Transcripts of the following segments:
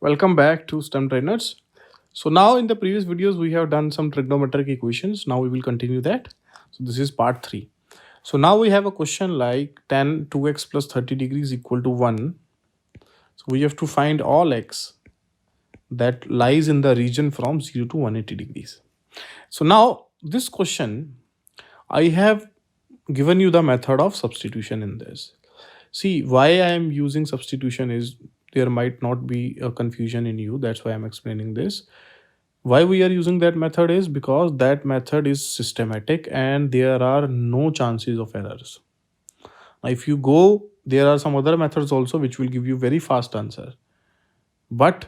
Welcome back to STEM Trainers. So now in the previous videos we have done some trigonometric equations. Now we will continue that. So this is part 3. So now we have a question like tan 2x plus 30 degrees equal to 1. So we have to find all x that lies in the region from 0 to 180 degrees. So now this question, I have given you the method of substitution in this. See, why I am using substitution is there might not be a confusion in you. That's why I'm explaining this. Why we are using that method is because that method is systematic and there are no chances of errors. Now, if you go, there are some other methods also which will give you very fast answer. But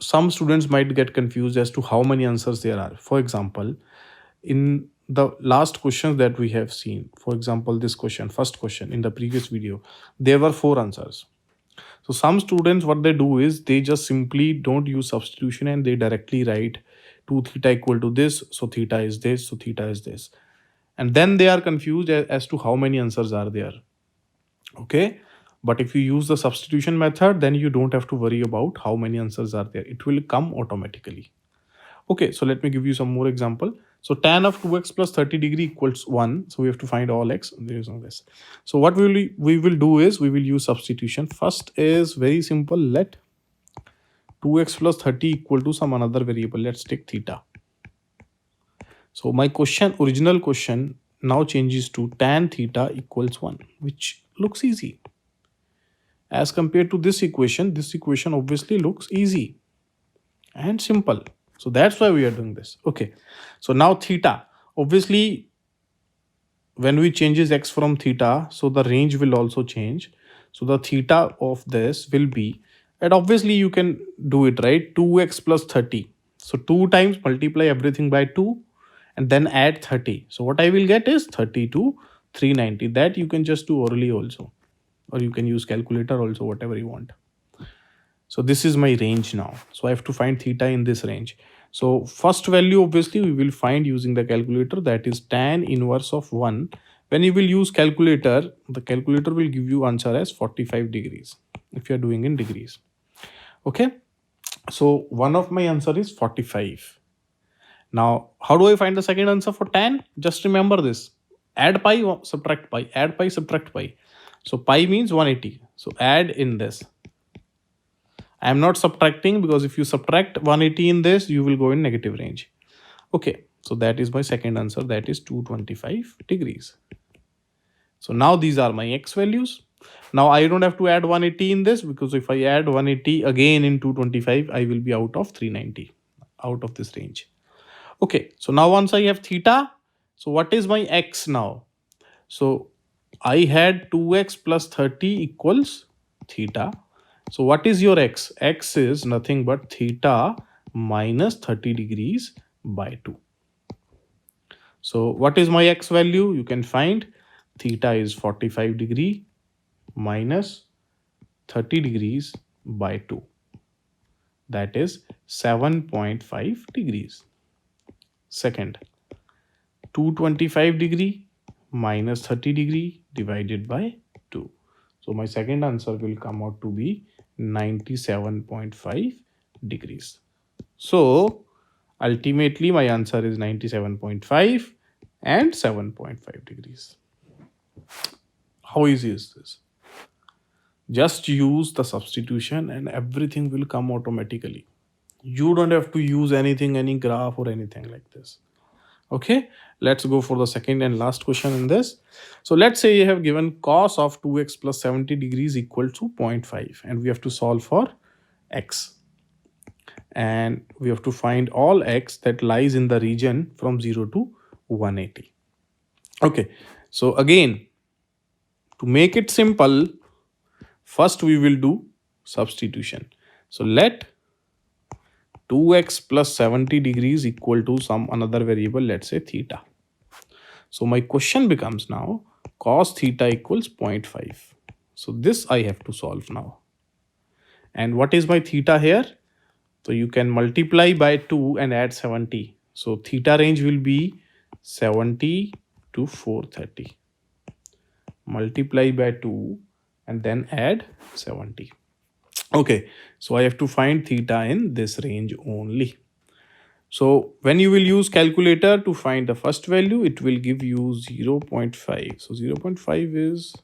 some students might get confused as to how many answers there are. For example, in the last questions that we have seen, for example, this question, first question in the previous video, there were 4 answers. So some students, what they do is they just simply don't use substitution and they directly write 2 theta equal to this, so theta is this, so theta is this. And then they are confused as to how many answers are there. Okay. But if you use the substitution method, then you don't have to worry about how many answers are there. It will come automatically. Okay, so let me give you some more example. So tan of 2x plus 30 degree equals 1. So we have to find all x. There is no this. So what we will do is we will use substitution. First is very simple. Let 2x plus 30 equal to some another variable. Let's take theta. So my original question now changes to tan theta equals 1, which looks easy. As compared to this equation obviously looks easy and simple. So that's why we are doing this. Okay. So now theta, obviously when we changes x from theta, so the range will also change. So the theta of this will be, and obviously you can do it, right? 2x plus 30. So 2 times multiply everything by 2 and then add 30. So what I will get is 30 to 390. That you can just do orally also, or you can use calculator also, whatever you want. So this is my range now. So I have to find theta in this range. So first value obviously we will find using the calculator, that is tan inverse of 1. When you will use calculator, the calculator will give you answer as 45 degrees if you are doing in degrees. Okay. So one of my answer is 45. Now, how do I find the second answer for tan? Just remember this. Add pi, subtract pi, add pi, subtract pi. So pi means 180. So add in this. I am not subtracting because if you subtract 180 in this, you will go in negative range. Okay, so that is my second answer, that is 225 degrees. So now these are my x values. Now I don't have to add 180 in this because if I add 180 again in 225, I will be out of 390, out of this range. Okay, so now once I have theta, so what is my x now? So I had 2x plus 30 equals theta. So what is your x? X is nothing but theta minus 30 degrees by 2. So what is my x value? You can find theta is 45 degree minus 30 degrees by 2. That is 7.5 degrees. Second, 225 degree minus 30 degree divided by 2. So my second answer will come out to be 97.5 degrees. So ultimately my answer is 97.5 and 7.5 degrees. How easy is this? Just use the substitution and everything will come automatically. You don't have to use anything, any graph or anything like this. Okay, let's go for the second and last question in this. So let's say you have given cos of 2x plus 70 degrees equal to 0.5 and we have to solve for x. And we have to find all x that lies in the region from 0 to 180. Okay, so again, to make it simple, first we will do substitution. So let 2x plus 70 degrees equal to some another variable, let's say theta. So my question becomes now cos theta equals 0.5. So this I have to solve now. And what is my theta here? So you can multiply by 2 and add 70. So theta range will be 70 to 430. Multiply by 2 and then add 70. Okay, so I have to find theta in this range only. So when you will use calculator to find the first value, it will give you 0.5. So 0.5 is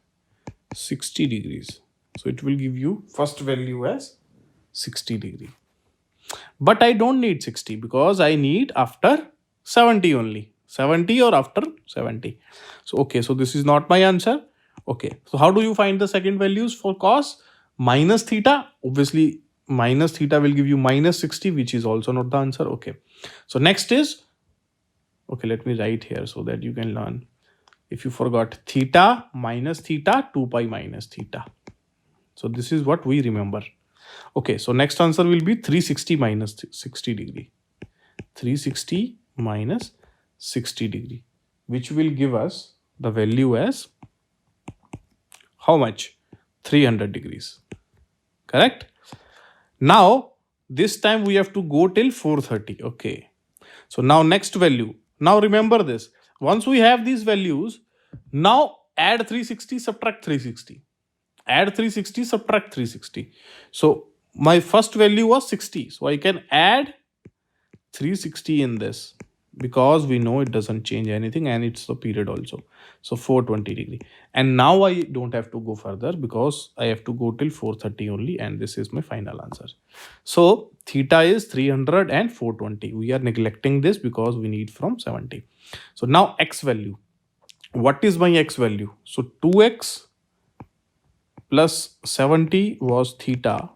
60 degrees. So it will give you first value as 60 degree. But I don't need 60 because I need after 70 only. 70 or after 70. So okay, so this is not my answer. Okay, so how do you find the second values for cos? Minus theta. Obviously, minus theta will give you minus 60, which is also not the answer. Okay, so next is, okay, let me write here so that you can learn. If you forgot, theta minus theta, 2 pi minus theta. So this is what we remember. Okay, so next answer will be 360 minus 60 degree. 360 minus 60 degree, which will give us the value as how much? 300 degrees. Correct? Now, this time we have to go till 430. Okay. So now next value. Now remember this. Once we have these values, now add 360, subtract 360. Add 360, subtract 360. So my first value was 60. So I can add 360 in this because we know it doesn't change anything and it's the period also. So 420 degree. And now I don't have to go further because I have to go till 430 only, and this is my final answer. So theta is 300 and 420. We are neglecting this because we need from 70. So now x value. What is my x value? So 2x plus 70 was theta.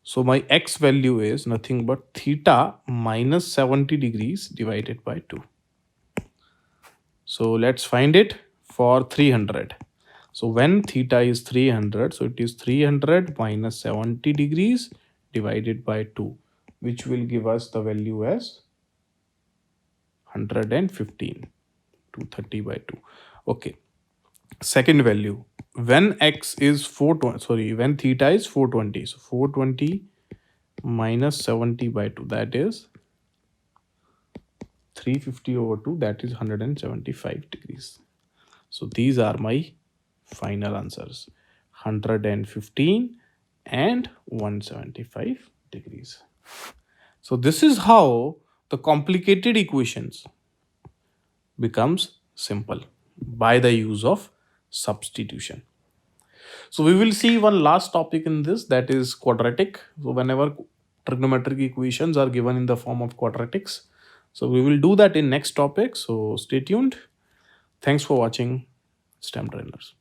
So my x value is nothing but theta minus 70 degrees divided by 2. So let's find it for 300. So when theta is 300, so it is 300 minus 70 degrees divided by 2, which will give us the value as 115. 230 by 2. Okay. Second value, when x is 420, when theta is 420, so 420 minus 70 by 2, that is 350 over 2, that is 175 degrees. So these are my final answers, 115 and 175 degrees. So this is how the complicated equations becomes simple by the use of substitution. So we will see one last topic in this, that is quadratic. So whenever trigonometric equations are given in the form of quadratics, so we will do that in next topic. So stay tuned. Thanks for watching STEM Trainers.